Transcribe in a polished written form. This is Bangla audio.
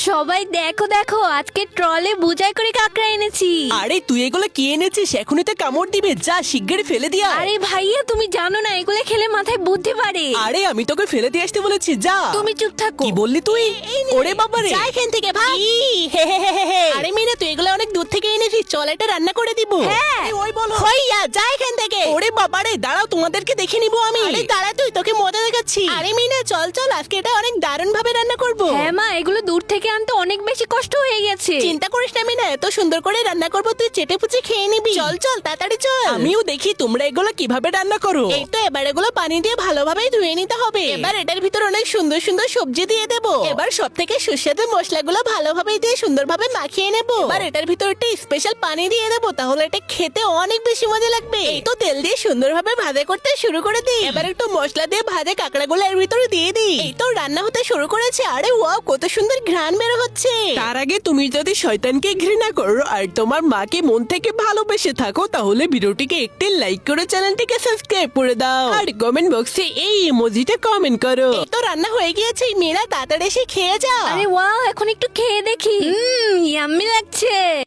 সবাই দেখো দেখো, আজকে ট্রলে বোঝাই করে কাঁকড়া এনেছি। আরে তুই এগুলো কি এনেছিস? এখনই তো কামড় দিবে, যা শিগগিরই ফেলে দিয়া। আরে ভাইয়া, তুমি জানো না এগুলো খেলে মাথায় বুদ্ধি বাড়ে। আরে আমি তোকে ফেলে দিয়ে আসতে বলেছি, যা। তুমি চুপ থাকো। কি বললি তুই? ওরে বাবারে, যা এখান থেকে ভাগ। আরে মিনা, তুই এগুলো অনেক দূর থেকে এনেছিস, চল এটা রান্না করে দিব। হ্যাঁ। ওই বলো। হইয়া যা এখান থেকে। ওরে বাবারে, দাঁড়াও, তোমাদেরকে দেখে নিব আমি। আরে দাঁড়া, তুই তোকে মজা দেখাচ্ছি। আরে মিনা, চল চল, আজকে এটা অনেক দারুণ ভাবে রান্না করব। হ্যাঁ মা, এগুলো দূর থেকে আনতে অনেক বেশি কষ্ট হয়ে গেছে। চিন্তা করিস না মিনা, এত সুন্দর করে রান্না করব, তুই চেটে পুচে খেয়ে নিবি। চল চল তাড়াতাড়ি চল। আমিও দেখি তোমরা এগুলো কিভাবে রান্না করো। এই তো, এবার এগুলো পানি দিয়ে ভালোভাবে ধুয়ে নিতে হবে। এবার এটার ভিতর অনেক সুন্দর সুন্দর সবজি দিয়ে দেব। এবার সব থেকে সুস্বাদু মশলাগুলো ভালোভাবে দিয়ে সুন্দরভাবে মাখিয়ে নেব। এবার এটার ভিতর একটা স্পেশাল পানি দিয়ে দেব, তাহলে এটা খেতে অনেক বেশি মজা লাগবে। এই তো তেল দিয়ে সুন্দরভাবে ভাজা করতে শুরু করে দিই। এবার একটু মশলা দিয়ে ভাজা কাঁকড়াগুলো এর ভিতরে দিয়ে দিই। এই তো রান্না হতে শুরু করেছে। আরে ওয়াও, কত সুন্দর ঘ্রাণ বের হচ্ছে। তার আগে তুমি যদি শয়তানকে ঘৃণা করো আর তোমার মাকে মন থেকে ভালোবেসে থাকো, তাহলে ভিডিওটিকে একটি লাইক করে চ্যানেলটিকে সাবস্ক্রাইব করে দাও আর কমেন্ট বক্সে এই ইমোজিটা কমেন্ট করো। এই তো রান্না হয়ে গিয়েছে, মেয়েরা তাড়াতাড়ি এসে খেয়ে যাও। আরে ওয়াও, এখন একটু খেয়ে দেখি। ইয়াম্মি লাগছে।